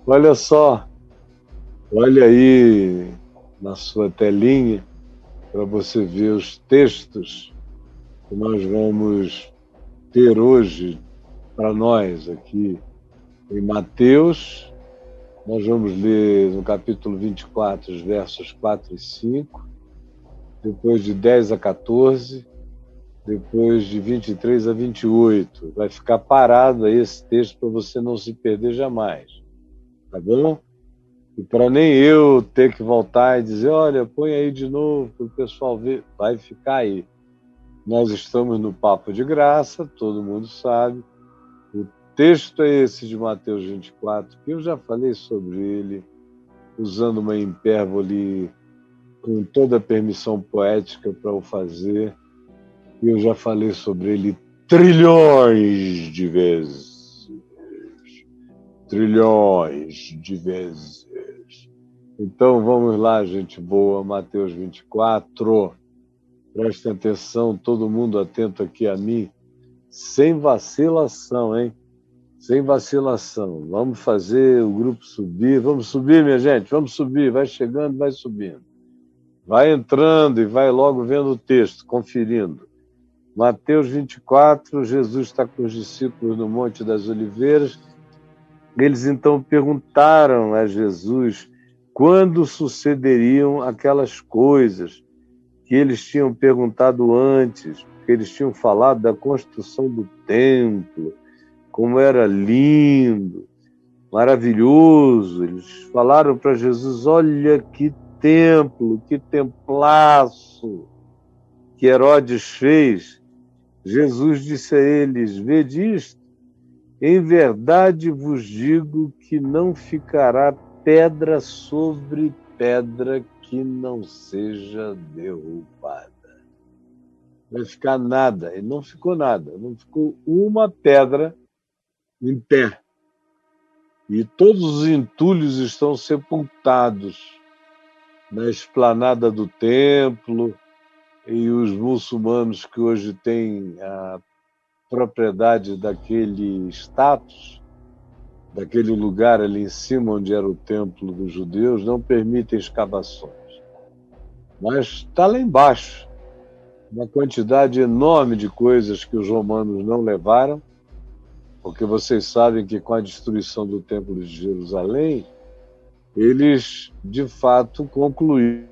Olha só, olha aí na sua telinha para você ver os textos que nós vamos ter hoje para nós aqui em Mateus. Nós vamos ler no capítulo 24, os versos 4 e 5, depois de 10 a 14, depois de 23 a 28. Vai ficar parado aí esse texto para você não se perder jamais, tá bom? E para nem eu ter que voltar e dizer, olha, põe aí de novo para o pessoal ver, vai ficar aí. Nós estamos no Papo de Graça, todo mundo sabe. O texto é esse de Mateus 24, que eu já falei sobre ele, usando uma hipérbole com toda a permissão poética para o fazer. E eu já falei sobre ele trilhões de vezes. Trilhões de vezes. Então vamos lá, gente boa, Mateus 24. Prestem atenção, todo mundo atento aqui a mim, sem vacilação, hein? Sem vacilação. Vamos fazer o grupo subir. Vamos subir, minha gente, vamos subir. Vai chegando, vai subindo. Vai entrando e vai logo vendo o texto, conferindo. Mateus 24, Jesus está com os discípulos no Monte das Oliveiras. Eles então perguntaram a Jesus quando sucederiam aquelas coisas que eles tinham perguntado antes, porque eles tinham falado da construção do templo, como era lindo, maravilhoso. Eles falaram para Jesus, olha que templo, que templaço que Herodes fez. Jesus disse a eles, vede isto, em verdade vos digo que não ficará pedra sobre pedra que não seja derrubada. Vai ficar nada. E não ficou nada. Não ficou uma pedra em pé. E todos os entulhos estão sepultados na esplanada do templo, e os muçulmanos que hoje têm a propriedade daquele status, daquele lugar ali em cima onde era o templo dos judeus, não permitem escavações. Mas está lá embaixo uma quantidade enorme de coisas que os romanos não levaram, porque vocês sabem que com a destruição do Templo de Jerusalém, eles, de fato, concluíram,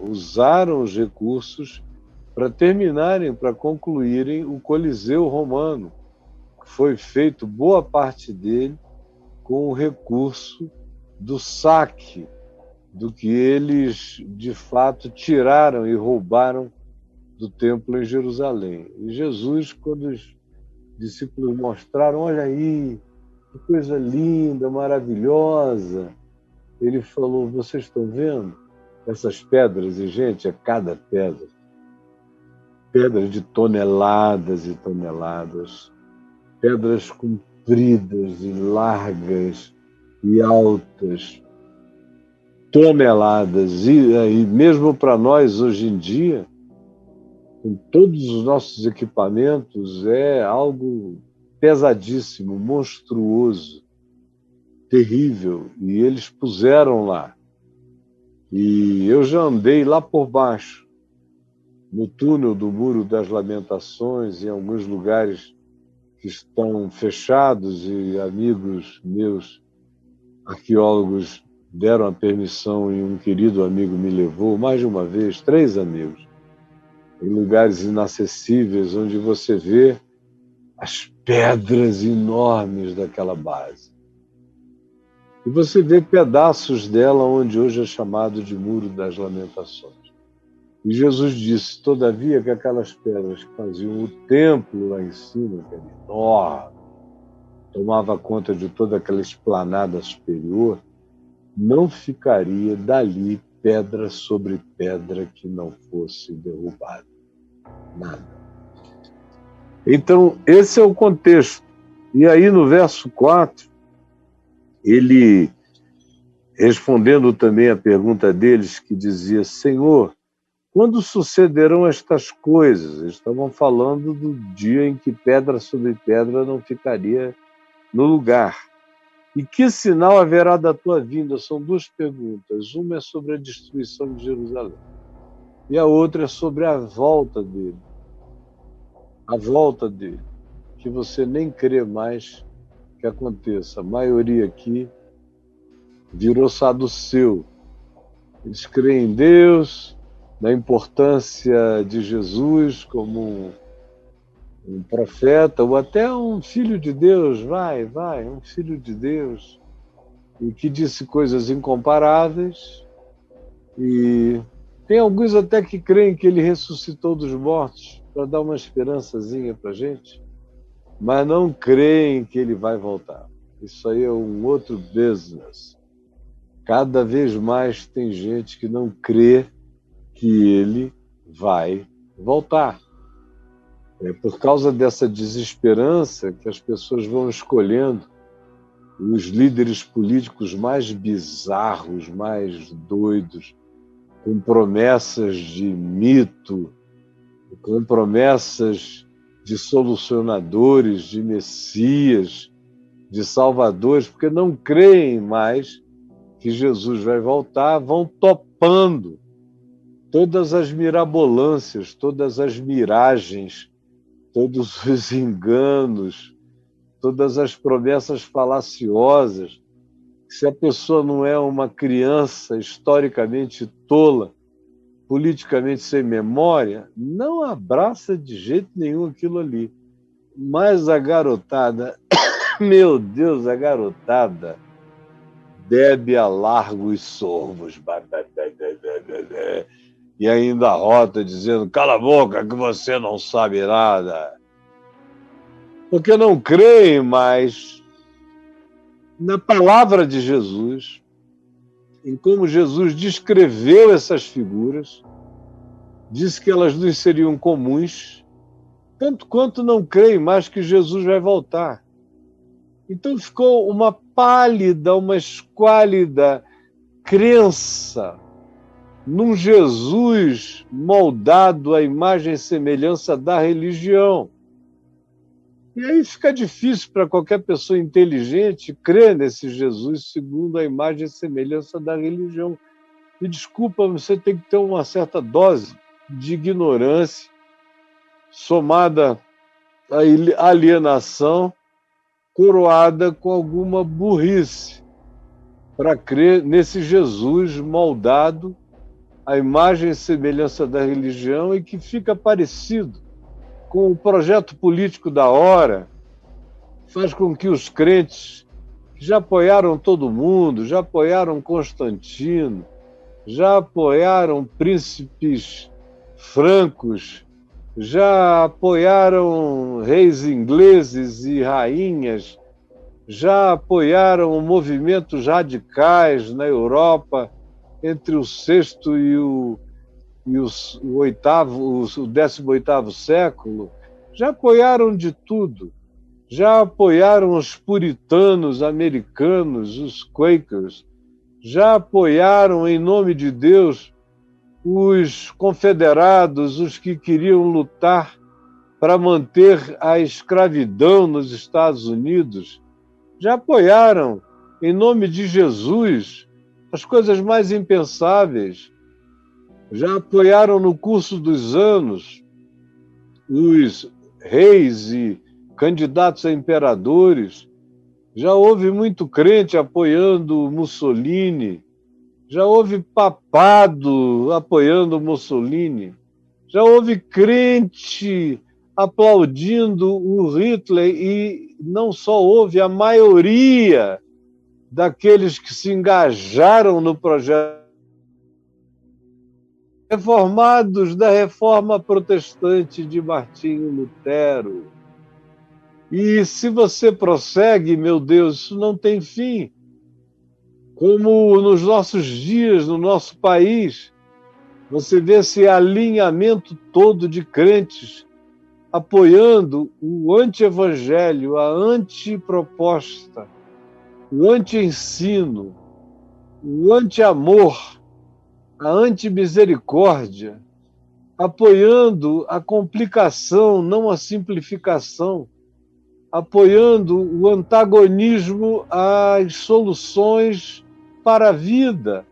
usaram os recursos para terminarem, para concluírem o Coliseu Romano, que foi feito, boa parte dele, com o recurso do saque, do que eles, de fato, tiraram e roubaram do templo em Jerusalém. E Jesus, quando os discípulos mostraram, olha aí, que coisa linda, maravilhosa, ele falou, vocês estão vendo essas pedras? E, gente, é cada pedra. Pedras de toneladas e toneladas, pedras compridas e largas e altas, toneladas. E mesmo para nós, hoje em dia, com todos os nossos equipamentos, é algo pesadíssimo, monstruoso, terrível. E eles puseram lá. E eu já andei lá por baixo, no túnel do Muro das Lamentações, em alguns lugares que estão fechados, e amigos meus, arqueólogos, deram a permissão e um querido amigo me levou, mais de uma vez, 3 amigos, em lugares inacessíveis, onde você vê as pedras enormes daquela base. E você vê pedaços dela onde hoje é chamado de Muro das Lamentações. E Jesus disse, todavia, que aquelas pedras que faziam o templo lá em cima, que era enorme, tomava conta de toda aquela esplanada superior, não ficaria dali pedra sobre pedra que não fosse derrubada. Nada. Então, esse é o contexto. E aí, no verso 4, ele, respondendo também à pergunta deles, que dizia, Senhor, quando sucederão estas coisas? Eles estavam falando do dia em que pedra sobre pedra não ficaria no lugar. E que sinal haverá da tua vinda? São duas perguntas. Uma é sobre a destruição de Jerusalém. E a outra é sobre a volta dele. A volta dele. Que você nem crê mais que aconteça. A maioria aqui virou saduceu. Eles creem em Deus, na importância de Jesus como um profeta, ou até um filho de Deus, um filho de Deus, e que disse coisas incomparáveis, e tem alguns até que creem que ele ressuscitou dos mortos, para dar uma esperançazinha para a gente, mas não creem que ele vai voltar. Isso aí é um outro business. Cada vez mais tem gente que não crê que ele vai voltar. É por causa dessa desesperança que as pessoas vão escolhendo os líderes políticos mais bizarros, mais doidos, com promessas de mito, com promessas de solucionadores, de messias, de salvadores, porque não creem mais que Jesus vai voltar, vão topando todas as mirabolâncias, todas as miragens, todos os enganos, todas as promessas falaciosas. Se a pessoa não é uma criança historicamente tola, politicamente sem memória, não abraça de jeito nenhum aquilo ali. Mas a garotada, meu Deus, a garotada bebe a largos sorvos. E ainda rota dizendo, cala a boca que você não sabe nada. Porque não creem mais na palavra de Jesus, em como Jesus descreveu essas figuras, disse que elas nos seriam comuns, tanto quanto não creem mais que Jesus vai voltar. Então ficou uma pálida, uma esquálida crença num Jesus moldado à imagem e semelhança da religião. E aí fica difícil para qualquer pessoa inteligente crer nesse Jesus segundo a imagem e semelhança da religião. E desculpa, você tem que ter uma certa dose de ignorância somada à alienação, coroada com alguma burrice, para crer nesse Jesus moldado à imagem e semelhança da religião e que fica parecido com o projeto político da hora, faz com que os crentes que já apoiaram todo mundo, já apoiaram Constantino, já apoiaram príncipes francos, já apoiaram reis ingleses e rainhas, já apoiaram movimentos radicais na Europa entre o sexto e o 18º século, já apoiaram de tudo. Já apoiaram os puritanos americanos, os Quakers, já apoiaram, em nome de Deus, os confederados, os que queriam lutar para manter a escravidão nos Estados Unidos, já apoiaram, em nome de Jesus, as coisas mais impensáveis. Já apoiaram no curso dos anos os reis e candidatos a imperadores. Já houve muito crente apoiando Mussolini. Já houve papado apoiando Mussolini. Já houve crente aplaudindo o Hitler e não só houve, a maioria daqueles que se engajaram no projeto reformados da Reforma Protestante de Martinho Lutero. E se você prossegue, meu Deus, isso não tem fim. Como nos nossos dias, no nosso país, você vê esse alinhamento todo de crentes apoiando o anti-evangelho, a antiproposta, o anti-ensino, o anti-amor, a antimisericórdia, apoiando a complicação, não a simplificação, apoiando o antagonismo às soluções para a vida,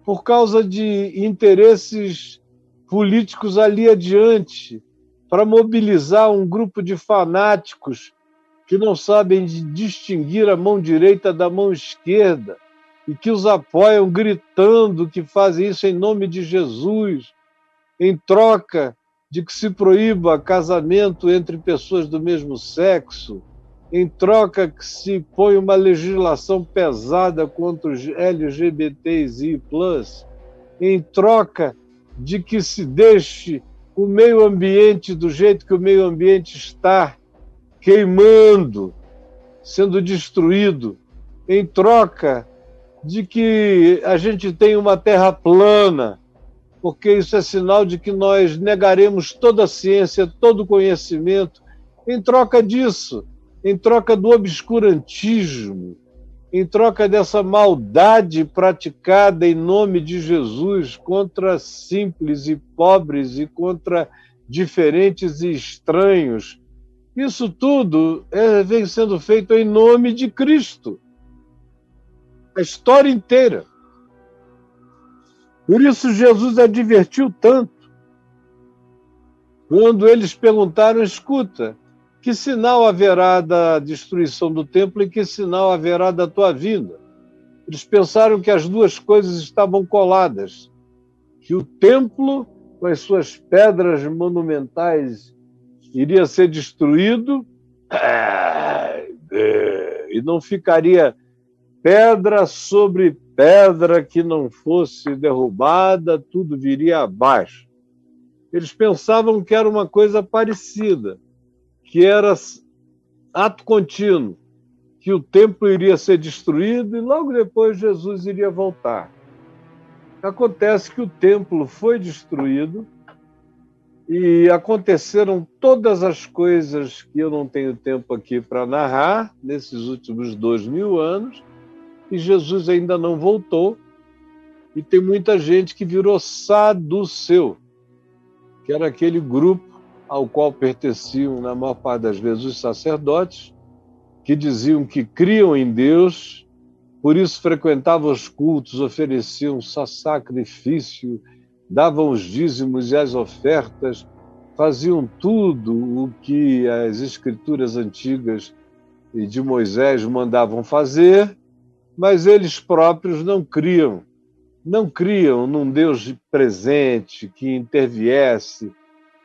por causa de interesses políticos ali adiante, para mobilizar um grupo de fanáticos que não sabem distinguir a mão direita da mão esquerda e que os apoiam gritando que fazem isso em nome de Jesus, em troca de que se proíba casamento entre pessoas do mesmo sexo, em troca que se põe uma legislação pesada contra os LGBTI+, em troca de que se deixe o meio ambiente do jeito que o meio ambiente está, queimando, sendo destruído, em troca de que a gente tenha uma terra plana, porque isso é sinal de que nós negaremos toda a ciência, todo o conhecimento. Em troca disso, em troca do obscurantismo, em troca dessa maldade praticada em nome de Jesus contra simples e pobres e contra diferentes e estranhos, isso tudo vem sendo feito em nome de Cristo. A história inteira. Por isso Jesus advertiu tanto. Quando eles perguntaram, escuta, que sinal haverá da destruição do templo e que sinal haverá da tua vinda? Eles pensaram que as duas coisas estavam coladas, que o templo, com as suas pedras monumentais, iria ser destruído e não ficaria pedra sobre pedra que não fosse derrubada, tudo viria abaixo. Eles pensavam que era uma coisa parecida, que era ato contínuo, que o templo iria ser destruído e logo depois Jesus iria voltar. Acontece que o templo foi destruído e aconteceram todas as coisas que eu não tenho tempo aqui para narrar nesses últimos 2000 anos, e Jesus ainda não voltou, e tem muita gente que virou saduceu, que era aquele grupo ao qual pertenciam, na maior parte das vezes, os sacerdotes, que diziam que criam em Deus, por isso frequentavam os cultos, ofereciam sacrifício, davam os dízimos e as ofertas, faziam tudo o que as escrituras antigas de Moisés mandavam fazer, mas eles próprios não criam num Deus presente, que interviesse,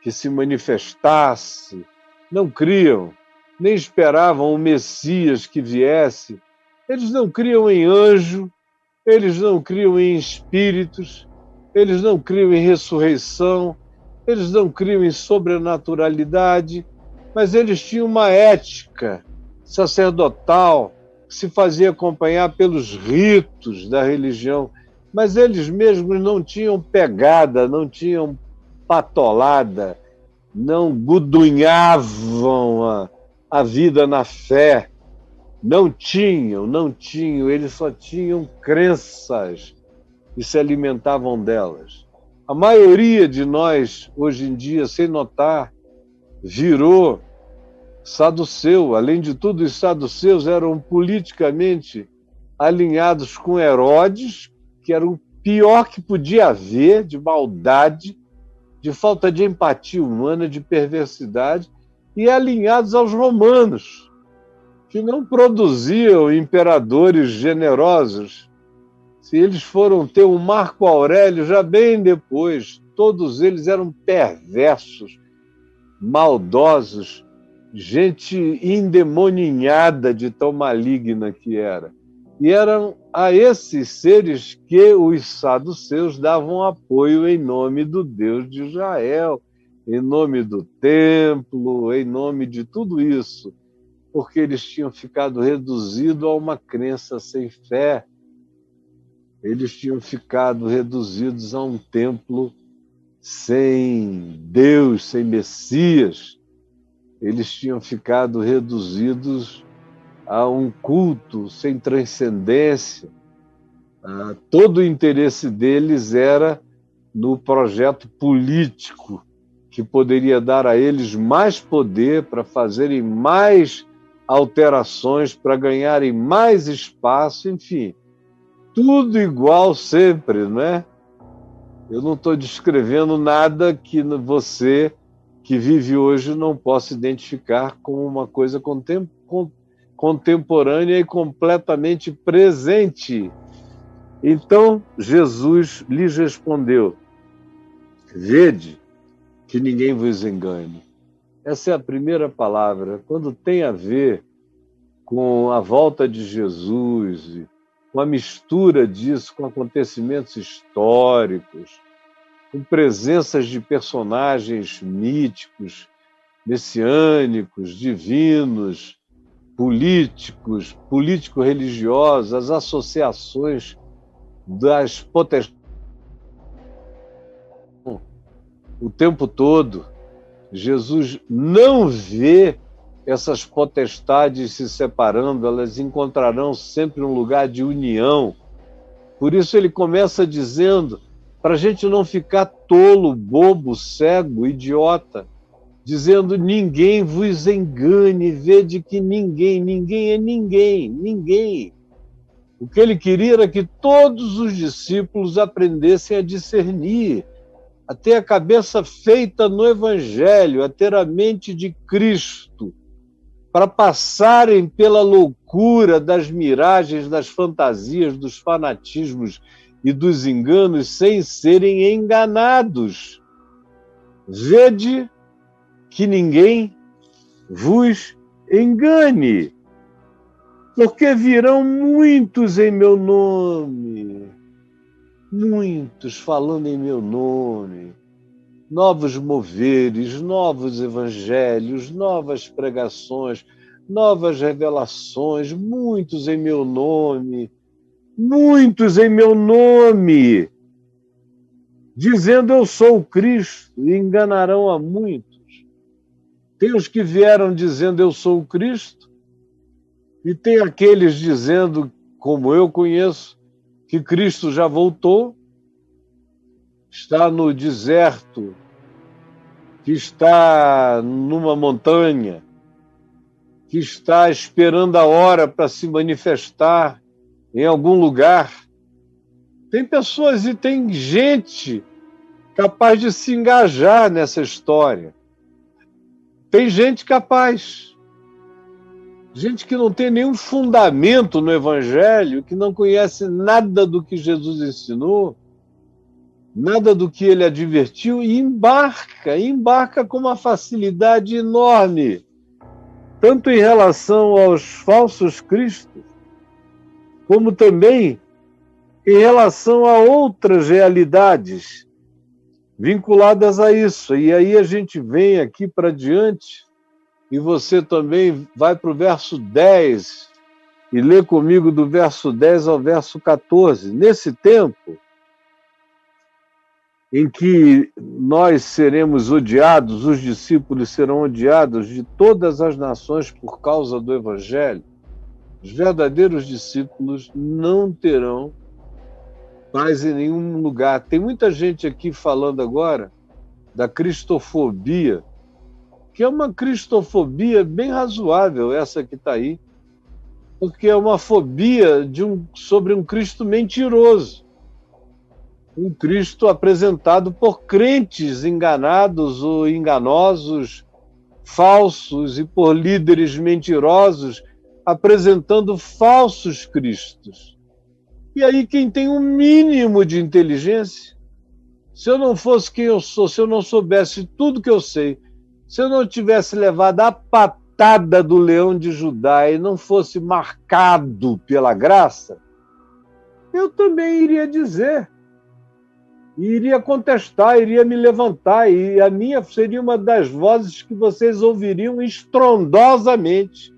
que se manifestasse, não criam, nem esperavam o Messias que viesse, eles não criam em anjo, eles não criam em espíritos, eles não criam em ressurreição, eles não criam em sobrenaturalidade, mas eles tinham uma ética sacerdotal que se fazia acompanhar pelos ritos da religião, mas eles mesmos não tinham pegada, não tinham patolada, não gudunhavam a vida na fé, não tinham, eles só tinham crenças e se alimentavam delas. A maioria de nós, hoje em dia, sem notar, virou saduceu. Além de tudo, os saduceus eram politicamente alinhados com Herodes, que era o pior que podia haver, de maldade, de falta de empatia humana, de perversidade, e alinhados aos romanos, que não produziam imperadores generosos. Se eles foram ter um Marco Aurélio já bem depois, todos eles eram perversos, maldosos, gente endemoninhada de tão maligna que era. E eram a esses seres que os saduceus davam apoio em nome do Deus de Israel, em nome do templo, em nome de tudo isso, porque eles tinham ficado reduzidos a uma crença sem fé. Eles tinham ficado reduzidos a um templo sem Deus, sem Messias. Eles tinham ficado reduzidos a um culto sem transcendência. Todo o interesse deles era no projeto político, que poderia dar a eles mais poder para fazerem mais alterações para ganharem mais espaço, enfim, tudo igual sempre, não é? Eu não estou descrevendo nada que você, que vive hoje, não possa identificar como uma coisa contemporânea e completamente presente. Então, Jesus lhes respondeu: vede que ninguém vos engane. Essa é a primeira palavra. Quando tem a ver com a volta de Jesus, com a mistura disso com acontecimentos históricos, com presenças de personagens míticos, messiânicos, divinos, políticos, político-religiosos, as associações das potestades o tempo todo. Jesus não vê essas potestades se separando, elas encontrarão sempre um lugar de união. Por isso ele começa dizendo, para a gente não ficar tolo, bobo, cego, idiota, dizendo: ninguém vos engane, vede que ninguém é ninguém. O que ele queria era que todos os discípulos aprendessem a discernir, a ter a cabeça feita no Evangelho, a ter a mente de Cristo, para passarem pela loucura das miragens, das fantasias, dos fanatismos e dos enganos sem serem enganados. Vede que ninguém vos engane, porque virão muitos em meu nome, muitos falando em meu nome, novos moveres, novos evangelhos, novas pregações, novas revelações, muitos em meu nome, dizendo eu sou o Cristo, e enganarão a muitos. Tem os que vieram dizendo eu sou o Cristo, e tem aqueles dizendo, como eu conheço, que Cristo já voltou, está no deserto, que está numa montanha, que está esperando a hora para se manifestar em algum lugar. Tem pessoas e tem gente capaz de se engajar nessa história. Tem gente capaz. Gente que não tem nenhum fundamento no Evangelho, que não conhece nada do que Jesus ensinou, nada do que ele advertiu, e embarca com uma facilidade enorme, tanto em relação aos falsos cristos, como também em relação a outras realidades vinculadas a isso. E aí a gente vem aqui para diante, e você também vai para o verso 10, e lê comigo do verso 10 ao verso 14. Nesse tempo em que nós seremos odiados, os discípulos serão odiados de todas as nações por causa do Evangelho, os verdadeiros discípulos não terão paz em nenhum lugar. Tem muita gente aqui falando agora da cristofobia, que é uma cristofobia bem razoável, essa que está aí, porque é uma fobia sobre um Cristo mentiroso. Um Cristo apresentado por crentes enganados ou enganosos, falsos, e por líderes mentirosos apresentando falsos cristos. E aí quem tem um mínimo de inteligência, se eu não fosse quem eu sou, se eu não soubesse tudo que eu sei, se eu não tivesse levado a patada do leão de Judá e não fosse marcado pela graça, eu também iria dizer, iria contestar, iria me levantar, e a minha seria uma das vozes que vocês ouviriam estrondosamente,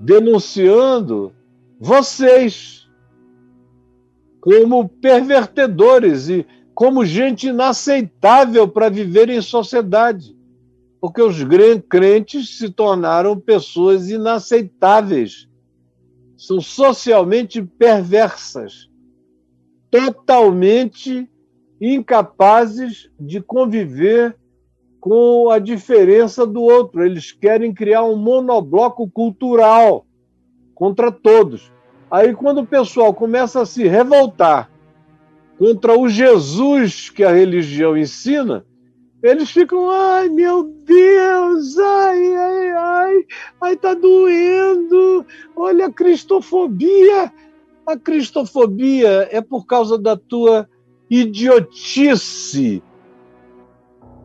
denunciando vocês como pervertedores e como gente inaceitável para viver em sociedade, porque os crentes se tornaram pessoas inaceitáveis, são socialmente perversas, totalmente incapazes de conviver com a diferença do outro. Eles querem criar um monobloco cultural contra todos. Aí, quando o pessoal começa a se revoltar contra o Jesus que a religião ensina, eles ficam, ai, meu Deus, ai, tá doendo, olha a cristofobia. A cristofobia é por causa da tua idiotice.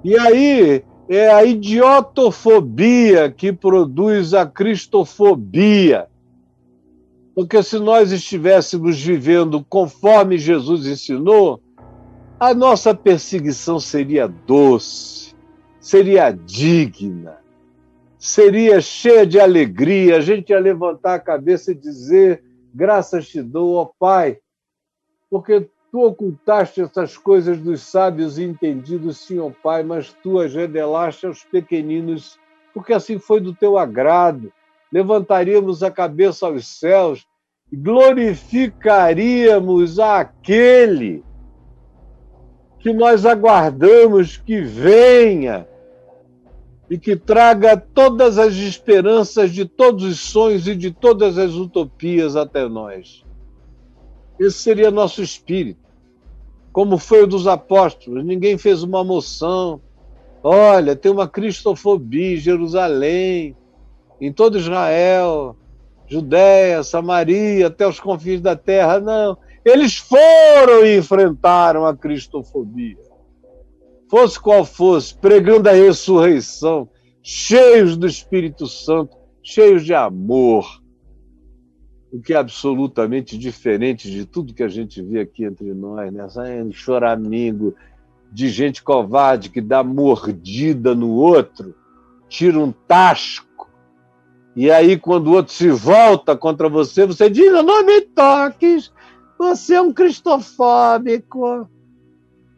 E aí é a idiotofobia que produz a cristofobia. Porque se nós estivéssemos vivendo conforme Jesus ensinou, a nossa perseguição seria doce, seria digna, seria cheia de alegria. A gente ia levantar a cabeça e dizer: graças te dou, ó Pai, porque tu ocultaste essas coisas dos sábios e entendidos, sim, ó Pai, mas tu as revelaste aos pequeninos, porque assim foi do teu agrado. Levantaríamos a cabeça aos céus e glorificaríamos aquele que nós aguardamos que venha e que traga todas as esperanças de todos os sonhos e de todas as utopias até nós. Esse seria nosso espírito, como foi o dos apóstolos. Ninguém fez uma moção. Olha, tem uma cristofobia em Jerusalém, em todo Israel, Judéia, Samaria, até os confins da terra. Não. Eles foram e enfrentaram a cristofobia. Fosse qual fosse, pregando a ressurreição, cheios do Espírito Santo, cheios de amor, o que é absolutamente diferente de tudo que a gente vê aqui entre nós, né? Esse choramingo de gente covarde que dá mordida no outro, tira um tasco, e aí quando o outro se volta contra você, você diz: não me toques, você é um cristofóbico.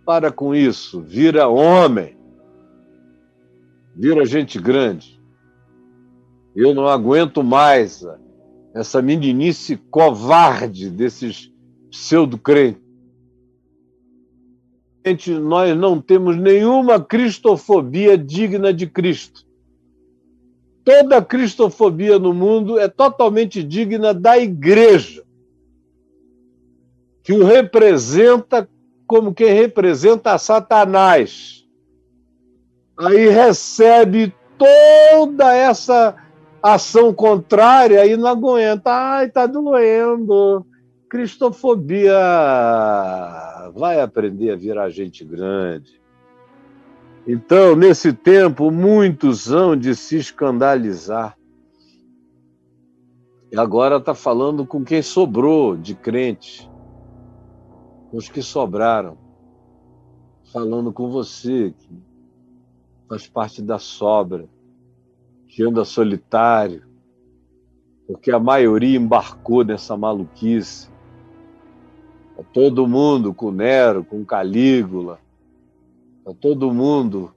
Para com isso, vira homem, vira gente grande. Eu não aguento mais essa meninice covarde desses pseudo-crentes. Nós não temos nenhuma cristofobia digna de Cristo. Toda cristofobia no mundo é totalmente digna da igreja, que o representa como quem representa a Satanás. Aí recebe toda essa ação contrária e não aguenta. Ai, tá doendo. Cristofobia. Vai aprender a virar gente grande. Então, nesse tempo, muitos hão de se escandalizar. E agora está falando com quem sobrou de crente, com os que sobraram. Falando com você, que faz parte da sobra, que anda solitário, porque a maioria embarcou nessa maluquice. Está todo mundo com Nero, com Calígula, está todo mundo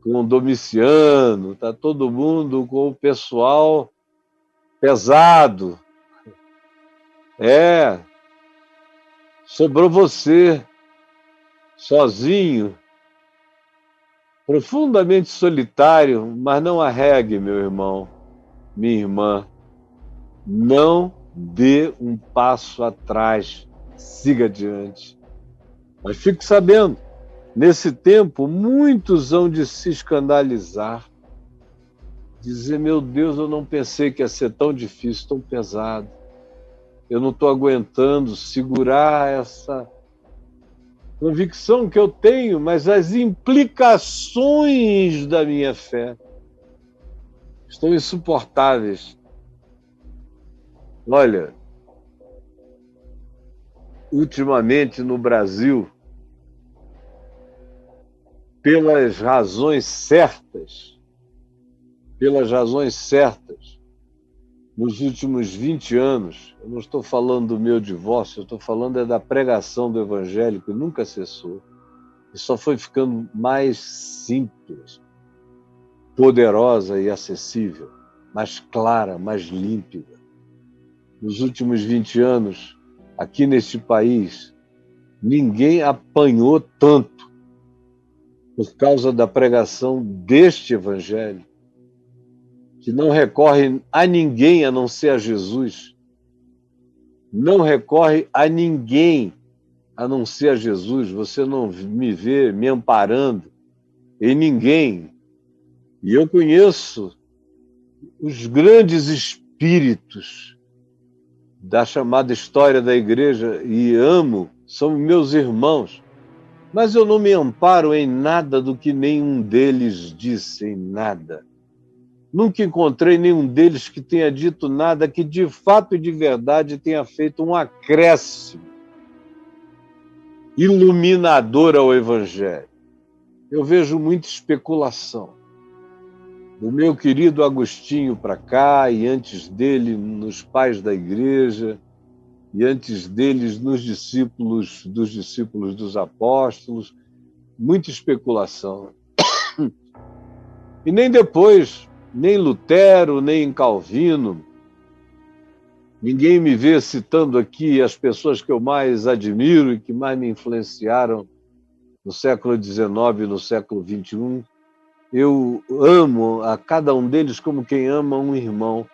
com Domiciano, está todo mundo com o pessoal pesado. Sobrou você, sozinho, profundamente solitário, mas não arregue, meu irmão, minha irmã. Não dê um passo atrás, siga adiante. Mas fique sabendo, nesse tempo, muitos hão de se escandalizar, dizer: meu Deus, eu não pensei que ia ser tão difícil, tão pesado. Eu não estou aguentando segurar essa convicção que eu tenho, mas as implicações da minha fé estão insuportáveis. Olha, ultimamente no Brasil, pelas razões certas, nos últimos 20 anos, eu não estou falando do meu divórcio, eu estou falando da pregação do Evangelho, que nunca cessou, e só foi ficando mais simples, poderosa e acessível, mais clara, mais límpida. Nos últimos 20 anos, aqui neste país, ninguém apanhou tanto por causa da pregação deste Evangelho, que não recorre a ninguém a não ser a Jesus, não recorre a ninguém a não ser a Jesus. Você não me vê me amparando em ninguém. E eu conheço os grandes espíritos da chamada história da igreja e amo, são meus irmãos, mas eu não me amparo em nada do que nenhum deles disse, em nada. Nunca encontrei nenhum deles que tenha dito nada que de fato e de verdade tenha feito um acréscimo iluminador ao Evangelho. Eu vejo muita especulação. Do meu querido Agostinho para cá, e antes dele nos pais da igreja, e antes deles nos discípulos dos apóstolos, muita especulação. E nem depois, nem Lutero, nem Calvino, ninguém me vê citando aqui as pessoas que eu mais admiro e que mais me influenciaram no século XIX e no século XXI. Eu amo a cada um deles como quem ama um irmão,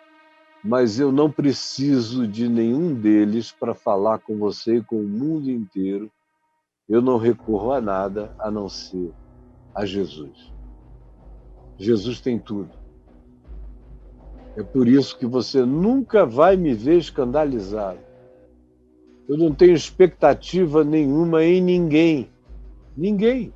mas eu não preciso de nenhum deles para falar com você e com o mundo inteiro. Eu não recorro a nada a não ser a Jesus. Jesus tem tudo. É por isso que você nunca vai me ver escandalizado. Eu não tenho expectativa nenhuma em ninguém. Ninguém.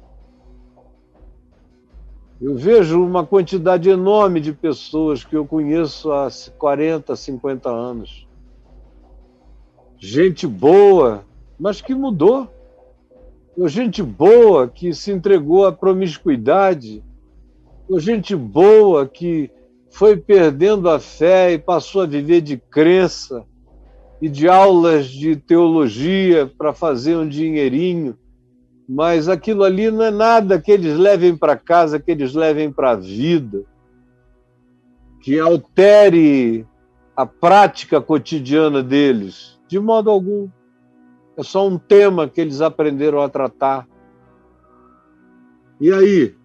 Eu vejo uma quantidade enorme de pessoas que eu conheço há 40, 50 anos. Gente boa, mas que mudou. Ou gente boa que se entregou à promiscuidade. Ou gente boa que foi perdendo a fé e passou a viver de crença e de aulas de teologia para fazer um dinheirinho. Mas aquilo ali não é nada que eles levem para casa, que eles levem para a vida, que altere a prática cotidiana deles, de modo algum. É só um tema que eles aprenderam a tratar. E aí?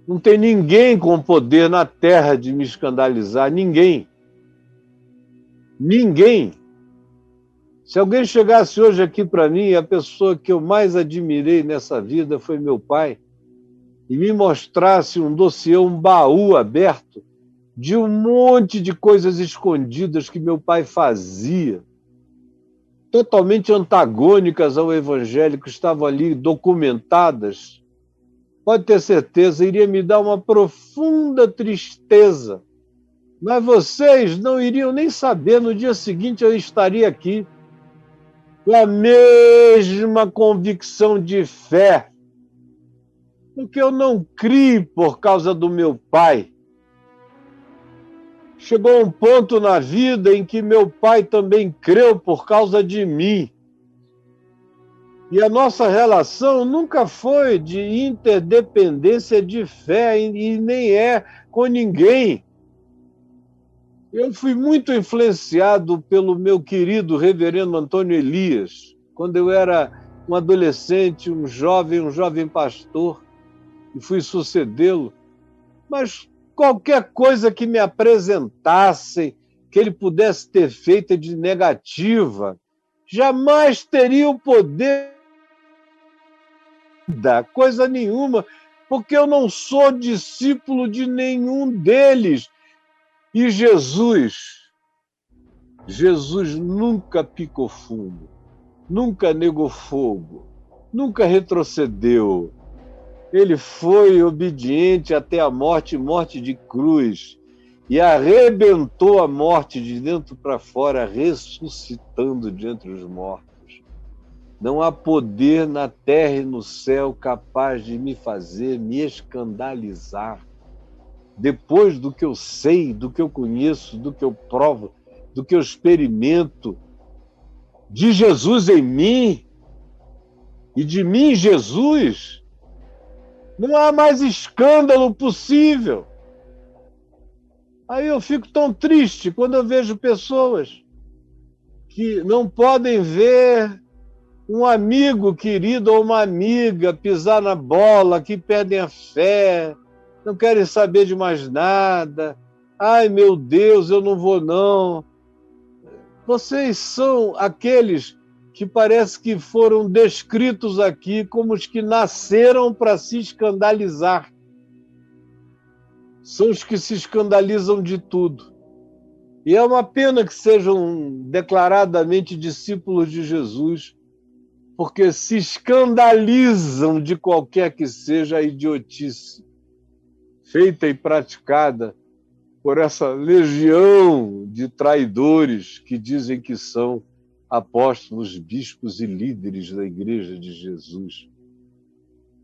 Não tem ninguém com poder na terra de me escandalizar, ninguém. Ninguém. Se alguém chegasse hoje aqui para mim, a pessoa que eu mais admirei nessa vida foi meu pai, e me mostrasse um dossiê, um baú aberto, de um monte de coisas escondidas que meu pai fazia, totalmente antagônicas ao Evangelho, que estavam ali documentadas, pode ter certeza, iria me dar uma profunda tristeza. Mas vocês não iriam nem saber, no dia seguinte eu estaria aqui, com a mesma convicção de fé, porque eu não criei por causa do meu pai. Chegou um ponto na vida em que meu pai também creu por causa de mim. E a nossa relação nunca foi de interdependência de fé e nem é com ninguém. Eu fui muito influenciado pelo meu querido reverendo Antônio Elias, quando eu era um adolescente, um jovem pastor, e fui sucedê-lo. Mas qualquer coisa que me apresentassem, que ele pudesse ter feito de negativa, jamais teria o poder da coisa nenhuma, porque eu não sou discípulo de nenhum deles. E Jesus nunca picou fundo, nunca negou fogo, nunca retrocedeu. Ele foi obediente até a morte, morte de cruz, e arrebentou a morte de dentro para fora, ressuscitando de entre os mortos. Não há poder na terra e no céu capaz de me fazer me escandalizar. Depois do que eu sei, do que eu conheço, do que eu provo, do que eu experimento, de Jesus em mim e de mim em Jesus, não há mais escândalo possível. Aí eu fico tão triste quando eu vejo pessoas que não podem ver um amigo querido ou uma amiga pisar na bola, que perdem a fé, não querem saber de mais nada. Ai, meu Deus, eu não vou não. Vocês são aqueles que parece que foram descritos aqui como os que nasceram para se escandalizar. São os que se escandalizam de tudo. E é uma pena que sejam declaradamente discípulos de Jesus, porque se escandalizam de qualquer que seja a idiotice feita e praticada por essa legião de traidores que dizem que são apóstolos, bispos e líderes da Igreja de Jesus.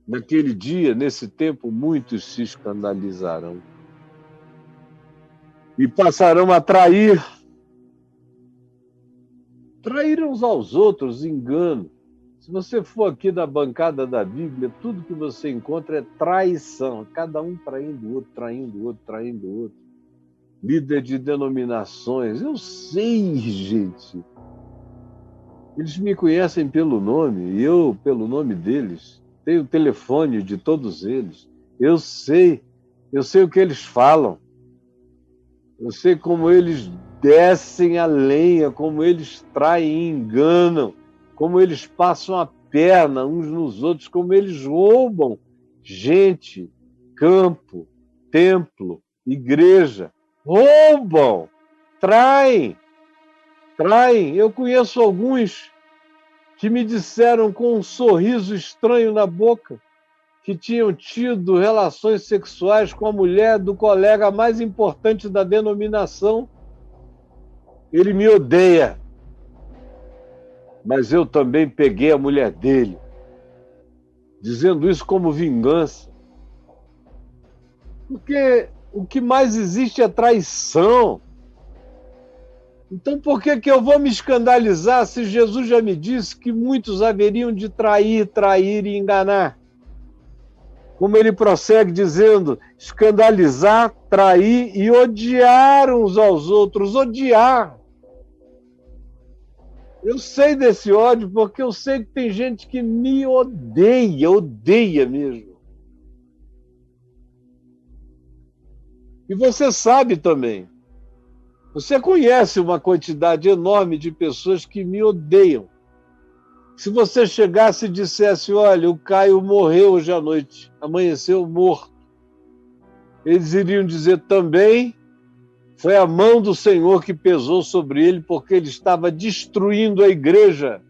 Naquele dia, nesse tempo, muitos se escandalizarão e passarão a trair uns aos outros, engano. Se você for aqui da bancada da Bíblia, tudo que você encontra é traição, cada um traindo o outro, traindo o outro, traindo o outro. Líder de denominações, eu sei, gente. Eles me conhecem pelo nome, e eu, pelo nome deles, tenho o telefone de todos eles. Eu sei o que eles falam. Eu sei como eles descem a lenha, como eles traem e enganam, como eles passam a perna uns nos outros, como eles roubam gente, campo, templo, igreja. Roubam, traem. Eu conheço alguns que me disseram com um sorriso estranho na boca que tinham tido relações sexuais com a mulher do colega mais importante da denominação. Ele me odeia, mas eu também peguei a mulher dele, dizendo isso como vingança. Porque o que mais existe é traição. Então por que eu vou me escandalizar se Jesus já me disse que muitos haveriam de trair e enganar? Como ele prossegue dizendo, escandalizar, trair e odiar uns aos outros, odiar. Eu sei desse ódio porque eu sei que tem gente que me odeia mesmo. E você sabe também. Você conhece uma quantidade enorme de pessoas que me odeiam. Se você chegasse e dissesse, olha, o Caio morreu hoje à noite, amanheceu morto, eles iriam dizer também, foi a mão do Senhor que pesou sobre ele, porque ele estava destruindo a igreja,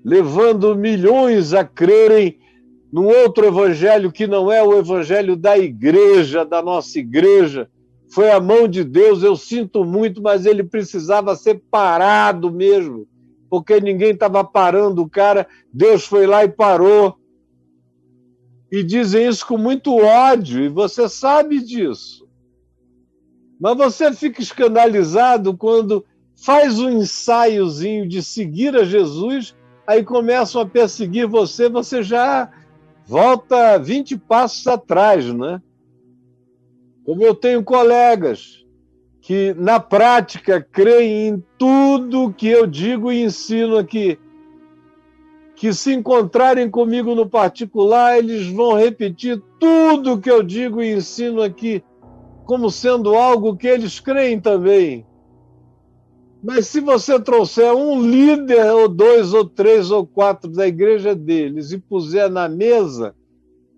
levando milhões a crerem num outro evangelho que não é o evangelho da igreja, da nossa igreja. Foi a mão de Deus, eu sinto muito, mas ele precisava ser parado mesmo, porque ninguém estava parando o cara, Deus foi lá e parou. E dizem isso com muito ódio, e você sabe disso. Mas você fica escandalizado quando faz um ensaiozinho de seguir a Jesus, aí começam a perseguir você, você já volta 20 passos atrás, né? Como eu tenho colegas que, na prática, creem em tudo que eu digo e ensino aqui, que se encontrarem comigo no particular, eles vão repetir tudo que eu digo e ensino aqui, como sendo algo que eles creem também. Mas se você trouxer um líder, ou 2, ou 3, ou 4 da igreja deles e puser na mesa,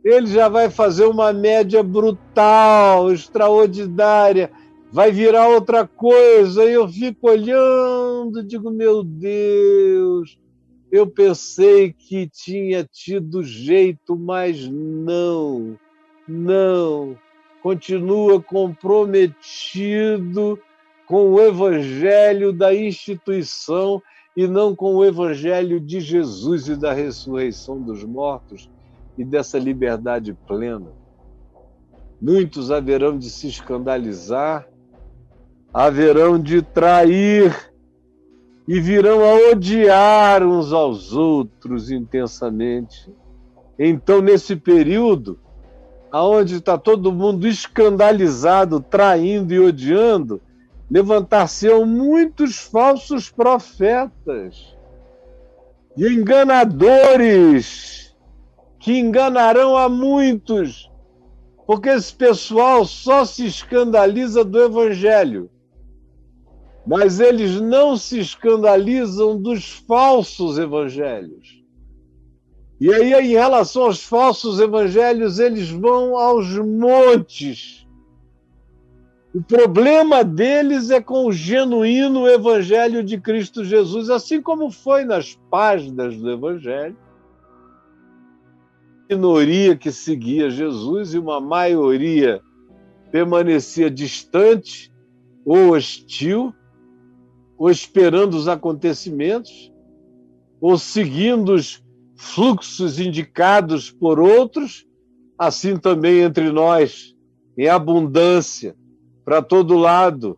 ele já vai fazer uma média brutal, extraordinária, vai virar outra coisa, e eu fico olhando, digo, meu Deus, eu pensei que tinha tido jeito, mas não, continua comprometido com o evangelho da instituição e não com o evangelho de Jesus e da ressurreição dos mortos e dessa liberdade plena. Muitos haverão de se escandalizar, haverão de trair e virão a odiar uns aos outros intensamente. Então, nesse período, aonde está todo mundo escandalizado, traindo e odiando, levantar-se-ão muitos falsos profetas. e enganadores que enganarão a muitos, porque esse pessoal só se escandaliza do Evangelho, mas eles não se escandalizam dos falsos evangelhos. E aí, em relação aos falsos evangelhos, eles vão aos montes. O problema deles é com o genuíno evangelho de Cristo Jesus, assim como foi nas páginas do evangelho. Uma minoria que seguia Jesus e uma maioria permanecia distante ou hostil, ou esperando os acontecimentos, ou seguindo os fluxos indicados por outros, assim também entre nós, em abundância, para todo lado.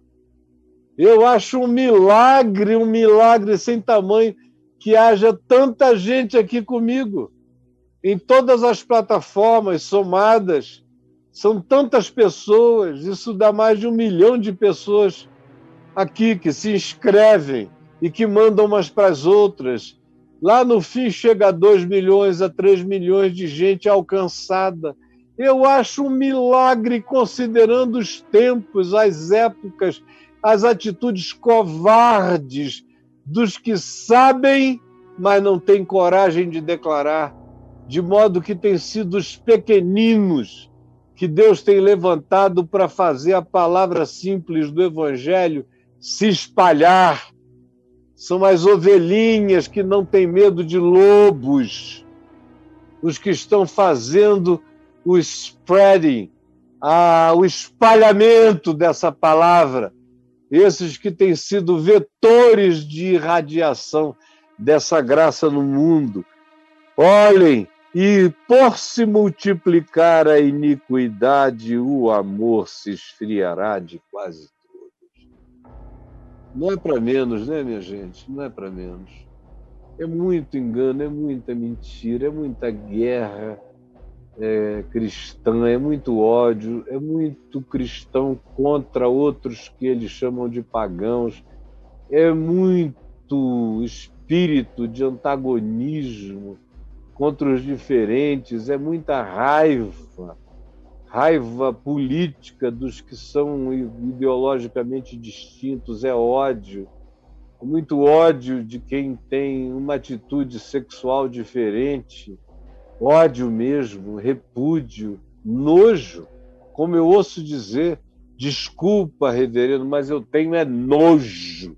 Eu acho um milagre sem tamanho, que haja tanta gente aqui comigo, em todas as plataformas somadas. São tantas pessoas, isso dá mais de 1 milhão de pessoas aqui que se inscrevem e que mandam umas para as outras. Lá no fim chega a 2 milhões, a 3 milhões de gente alcançada. Eu acho um milagre, considerando os tempos, as épocas, as atitudes covardes dos que sabem, mas não têm coragem de declarar, de modo que têm sido os pequeninos que Deus tem levantado para fazer a palavra simples do Evangelho se espalhar. São as ovelhinhas que não têm medo de lobos, os que estão fazendo o spreading, o espalhamento dessa palavra, esses que têm sido vetores de irradiação dessa graça no mundo. Olhem, e por se multiplicar a iniquidade, o amor se esfriará de quase. Não é para menos, né, minha gente? Não é para menos. É muito engano, é muita mentira, é muita guerra cristã, é muito ódio, é muito cristão contra outros que eles chamam de pagãos, é muito espírito de antagonismo contra os diferentes, é muita raiva política dos que são ideologicamente distintos, é ódio, muito ódio de quem tem uma atitude sexual diferente, ódio mesmo, repúdio, nojo, como eu ouço dizer, desculpa, reverendo, mas eu tenho nojo.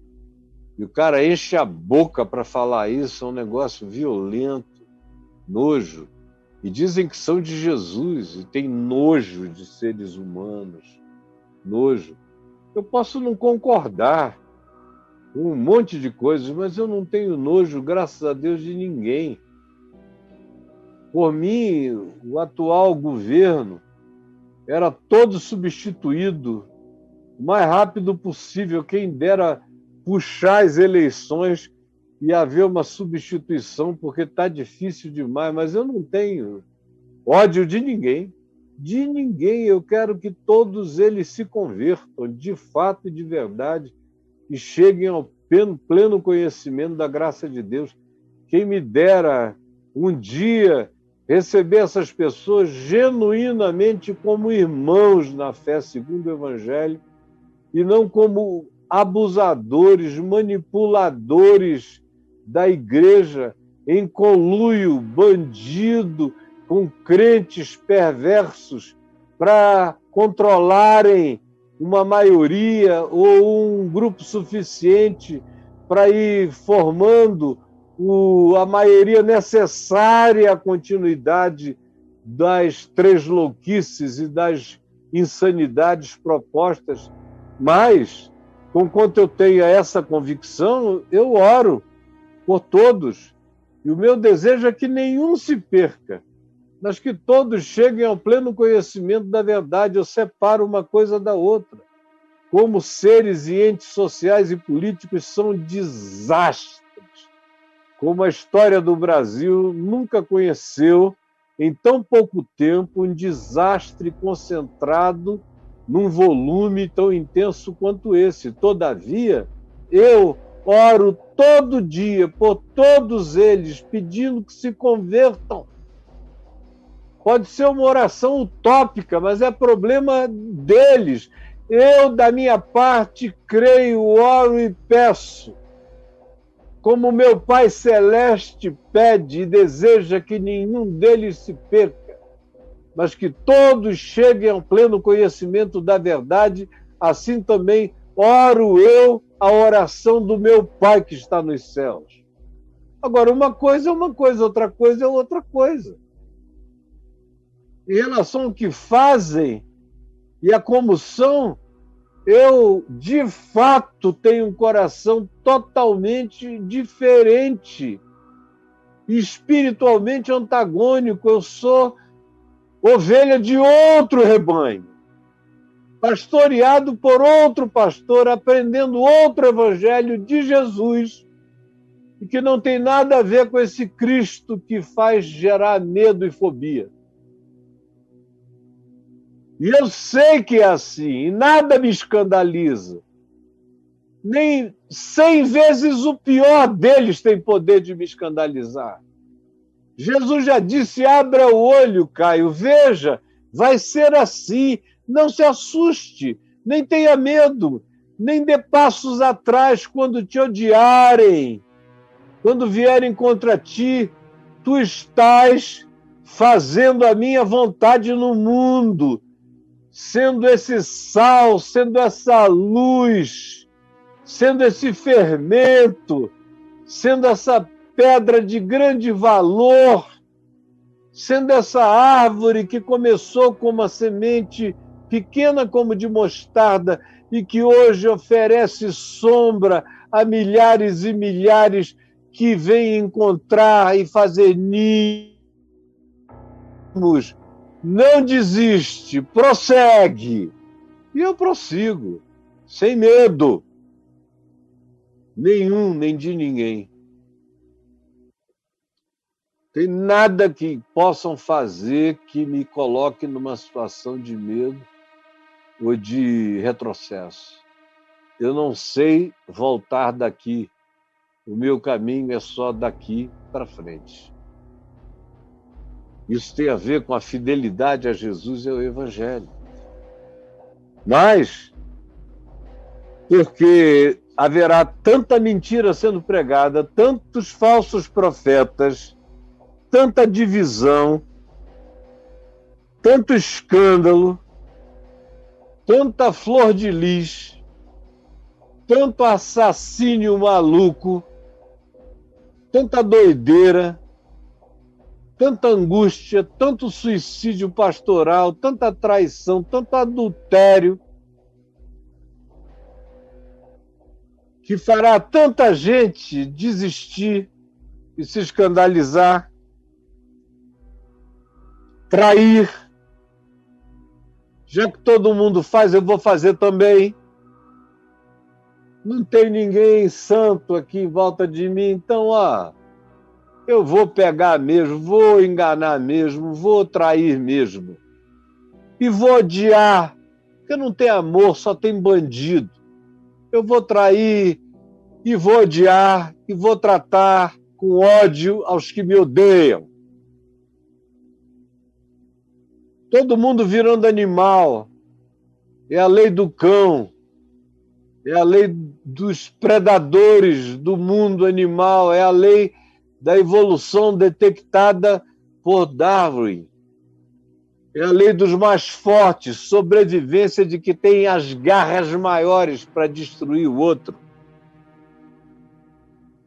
E o cara enche a boca para falar isso, é um negócio violento, nojo. E dizem que são de Jesus e tem nojo de seres humanos. Nojo. Eu posso não concordar com um monte de coisas, mas eu não tenho nojo, graças a Deus, de ninguém. Por mim, o atual governo era todo substituído o mais rápido possível. Quem dera puxar as eleições e haver uma substituição, porque está difícil demais, mas eu não tenho ódio de ninguém. De ninguém. Eu quero que todos eles se convertam, de fato e de verdade, e cheguem ao pleno conhecimento da graça de Deus. Quem me dera um dia receber essas pessoas genuinamente como irmãos na fé, segundo o Evangelho, e não como abusadores, manipuladores da igreja, em conluio, bandido, com crentes perversos, para controlarem uma maioria ou um grupo suficiente para ir formando a maioria necessária à continuidade das 3 louquices e das insanidades propostas. Mas, conquanto eu tenha essa convicção, eu oro por todos. E o meu desejo é que nenhum se perca, mas que todos cheguem ao pleno conhecimento da verdade. Eu separo uma coisa da outra. Como seres e entes sociais e políticos são desastres, como a história do Brasil nunca conheceu, em tão pouco tempo, um desastre concentrado num volume tão intenso quanto esse. Todavia, eu oro todo dia por todos eles, pedindo que se convertam. Pode ser uma oração utópica, mas é problema deles. Eu, da minha parte, creio, oro e peço. Como meu Pai Celeste pede e deseja que nenhum deles se perca, mas que todos cheguem ao pleno conhecimento da verdade, assim também oro eu a oração do meu Pai que está nos céus. Agora, uma coisa é uma coisa, outra coisa é outra coisa. Em relação ao que fazem e a como são, eu, de fato, tenho um coração totalmente diferente, espiritualmente antagônico. Eu sou ovelha de outro rebanho, pastoreado por outro pastor, aprendendo outro evangelho de Jesus, e que não tem nada a ver com esse Cristo que faz gerar medo e fobia. E eu sei que é assim, e nada me escandaliza. Nem 100 vezes o pior deles tem poder de me escandalizar. Jesus já disse, abra o olho, Caio, veja, vai ser assim, não se assuste, nem tenha medo, nem dê passos atrás quando te odiarem, quando vierem contra ti, tu estás fazendo a minha vontade no mundo, sendo esse sal, sendo essa luz, sendo esse fermento, sendo essa pedra de grande valor, sendo essa árvore que começou com uma semente pequena como de mostarda e que hoje oferece sombra a milhares e milhares que vêm encontrar e fazer ninhos. Não desiste, prossegue. E eu prossigo, sem medo nenhum, nem de ninguém. Tem nada que possam fazer que me coloque numa situação de medo ou de retrocesso. Eu não sei voltar daqui. O meu caminho é só daqui para frente. Isso tem a ver com a fidelidade a Jesus e ao Evangelho. Mas, porque haverá tanta mentira sendo pregada, tantos falsos profetas, tanta divisão, tanto escândalo, tanta flor de lis, tanto assassínio maluco, tanta doideira, tanta angústia, tanto suicídio pastoral, tanta traição, tanto adultério, que fará tanta gente desistir e se escandalizar, trair. Já que todo mundo faz, eu vou fazer também. Não tem ninguém santo aqui em volta de mim, então, eu vou pegar mesmo, vou enganar mesmo, vou trair mesmo. E vou odiar, porque não tem amor, só tem bandido. Eu vou trair e vou odiar e vou tratar com ódio aos que me odeiam. Todo mundo virando animal. É a lei do cão. É a lei dos predadores do mundo animal. É a lei da evolução detectada por Darwin. É a lei dos mais fortes, sobrevivência de que tem as garras maiores para destruir o outro.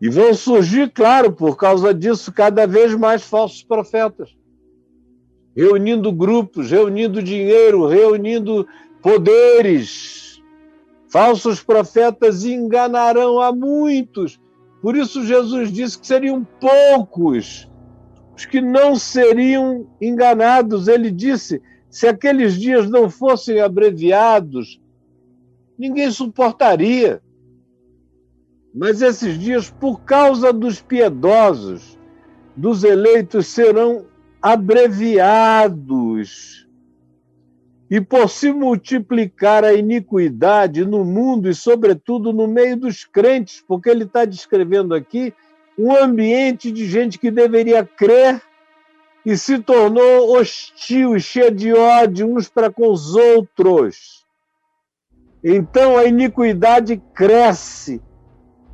E vão surgir, claro, por causa disso, cada vez mais falsos profetas. Reunindo grupos, reunindo dinheiro, reunindo poderes. Falsos profetas enganarão a muitos. Por isso Jesus disse que seriam poucos os que não seriam enganados. Ele disse, se aqueles dias não fossem abreviados, ninguém suportaria. Mas esses dias, por causa dos piedosos, dos eleitos, serão abreviados. E por se multiplicar a iniquidade no mundo e, sobretudo, no meio dos crentes, porque ele está descrevendo aqui um ambiente de gente que deveria crer e se tornou hostil e cheia de ódio uns para com os outros. Então a iniquidade cresce,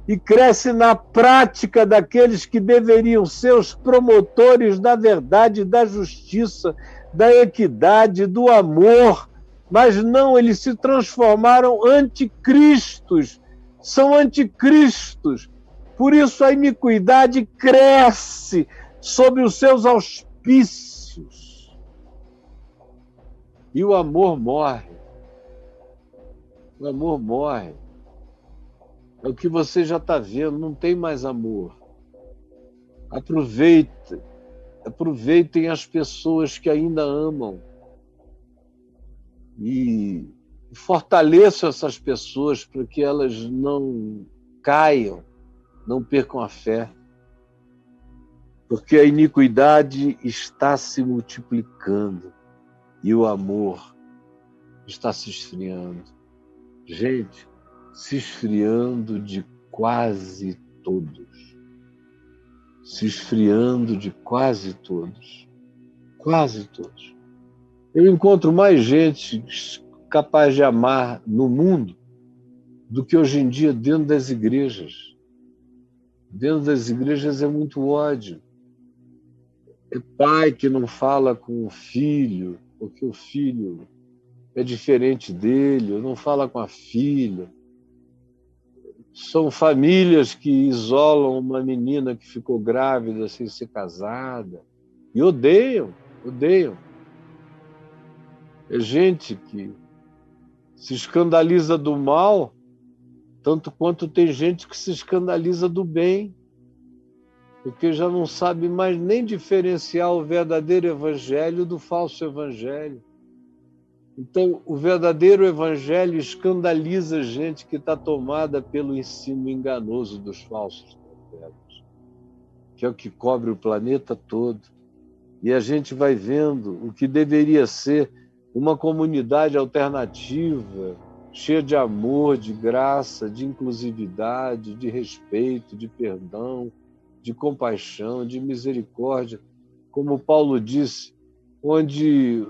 e cresce na prática daqueles que deveriam ser os promotores da verdade, da justiça, da equidade, do amor, mas não, eles se transformaram anticristos, são anticristos. Por isso a iniquidade cresce sob os seus auspícios. E o amor morre. O amor morre. É o que você já está vendo, não tem mais amor. Aproveitem as pessoas que ainda amam e fortaleçam essas pessoas para que elas não caiam, não percam a fé. Porque a iniquidade está se multiplicando e o amor está se esfriando. Gente, se esfriando de quase todos. Se esfriando de quase todos. Quase todos. Eu encontro mais gente capaz de amar no mundo do que hoje em dia dentro das igrejas. Dentro das igrejas é muito ódio. É pai que não fala com o filho, porque o filho é diferente dele, não fala com a filha. São famílias que isolam uma menina que ficou grávida sem ser casada e odeiam. É gente que se escandaliza do mal, tanto quanto tem gente que se escandaliza do bem, porque já não sabe mais nem diferenciar o verdadeiro evangelho do falso evangelho. Então, o verdadeiro evangelho escandaliza gente que está tomada pelo ensino enganoso dos falsos profetas, que é o que cobre o planeta todo. E a gente vai vendo o que deveria ser uma comunidade alternativa, cheia de amor, de graça, de inclusividade, de respeito, de perdão, de compaixão, de misericórdia, como Paulo disse, onde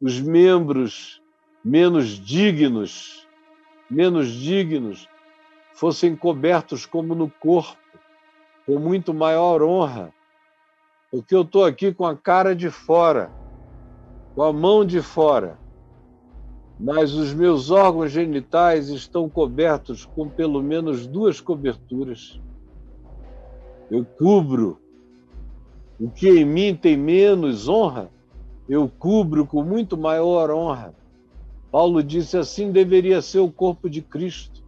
os membros menos dignos fossem cobertos como no corpo, com muito maior honra, porque eu estou aqui com a cara de fora, com a mão de fora, mas os meus órgãos genitais estão cobertos com pelo menos 2 coberturas. Eu cubro o que em mim tem menos honra, eu cubro com muito maior honra. Paulo disse assim deveria ser o corpo de Cristo.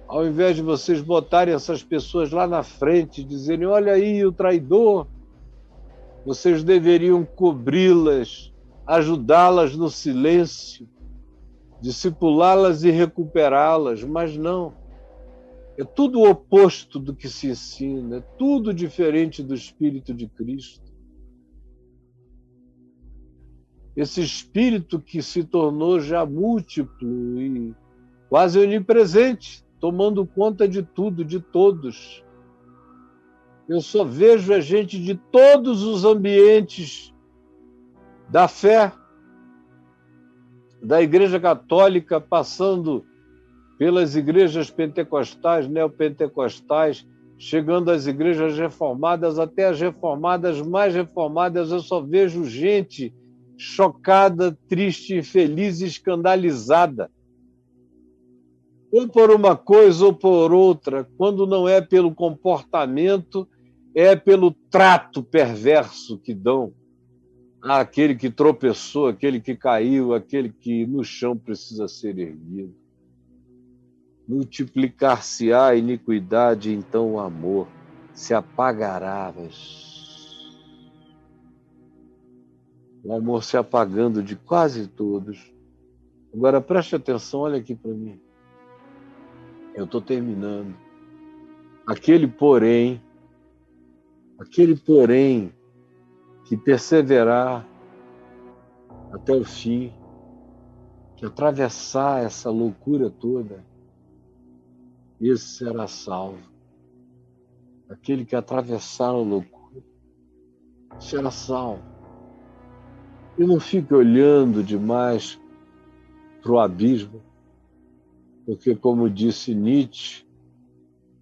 Ao invés de vocês botarem essas pessoas lá na frente, dizerem, olha aí o traidor, vocês deveriam cobri-las, ajudá-las no silêncio, discipulá-las e recuperá-las, mas não. É tudo o oposto do que se ensina, é tudo diferente do Espírito de Cristo. Esse Espírito que se tornou já múltiplo e quase onipresente, tomando conta de tudo, de todos. Eu só vejo a gente de todos os ambientes da fé, da Igreja Católica, passando pelas igrejas pentecostais, neopentecostais, chegando às igrejas reformadas, até as reformadas mais reformadas, eu só vejo gente chocada, triste, infeliz e escandalizada. Ou por uma coisa ou por outra, quando não é pelo comportamento, é pelo trato perverso que dão àquele que tropeçou, aquele que caiu, aquele que no chão precisa ser erguido. Multiplicar-se-á a iniquidade, então o amor se apagará. O amor se apagando de quase todos. Agora preste atenção, olha aqui para mim. Eu estou terminando. Aquele porém que perseverar até o fim, que atravessar essa loucura toda, esse será salvo. Aquele que atravessar a loucura será salvo. E não fique olhando demais para o abismo, porque, como disse Nietzsche,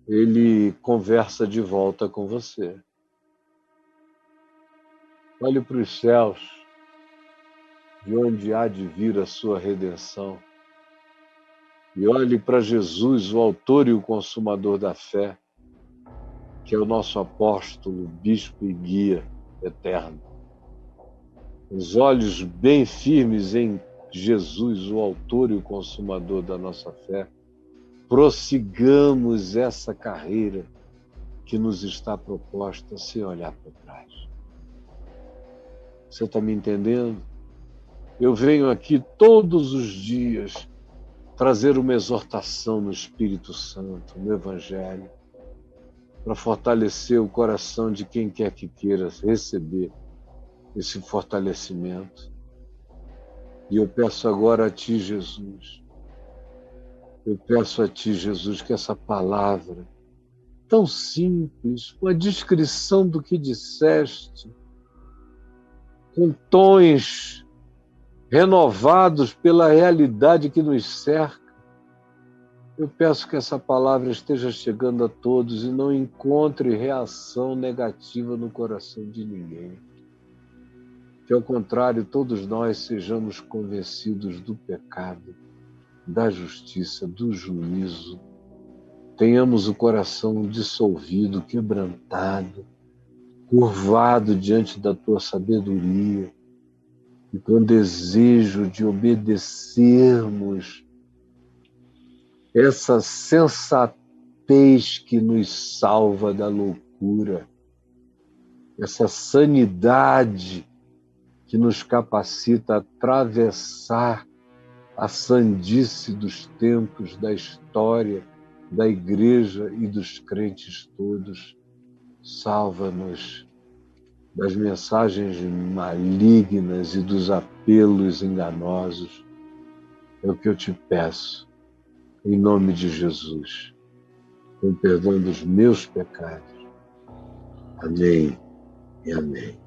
ele conversa de volta com você. Olhe para os céus, de onde há de vir a sua redenção. E olhe para Jesus, o autor e o consumador da fé, que é o nosso apóstolo, bispo e guia eterno. Os olhos bem firmes em Jesus, o autor e o consumador da nossa fé, prossigamos essa carreira que nos está proposta sem olhar para trás. Você está me entendendo? Eu venho aqui todos os dias trazer uma exortação no Espírito Santo, no Evangelho, para fortalecer o coração de quem quer que queira receber esse fortalecimento. E eu peço agora a Ti, Jesus, que essa palavra tão simples, com a descrição do que disseste, com tons renovados pela realidade que nos cerca, eu peço que essa palavra esteja chegando a todos e não encontre reação negativa no coração de ninguém. Que, ao contrário, todos nós sejamos convencidos do pecado, da justiça, do juízo. Tenhamos o coração dissolvido, quebrantado, curvado diante da Tua sabedoria e com desejo de obedecermos essa sensatez que nos salva da loucura, essa sanidade que nos capacita a atravessar a sandice dos tempos, da história, da igreja e dos crentes todos. Salva-nos das mensagens malignas e dos apelos enganosos. É o que eu te peço, em nome de Jesus, com perdão dos meus pecados. Amém e amém.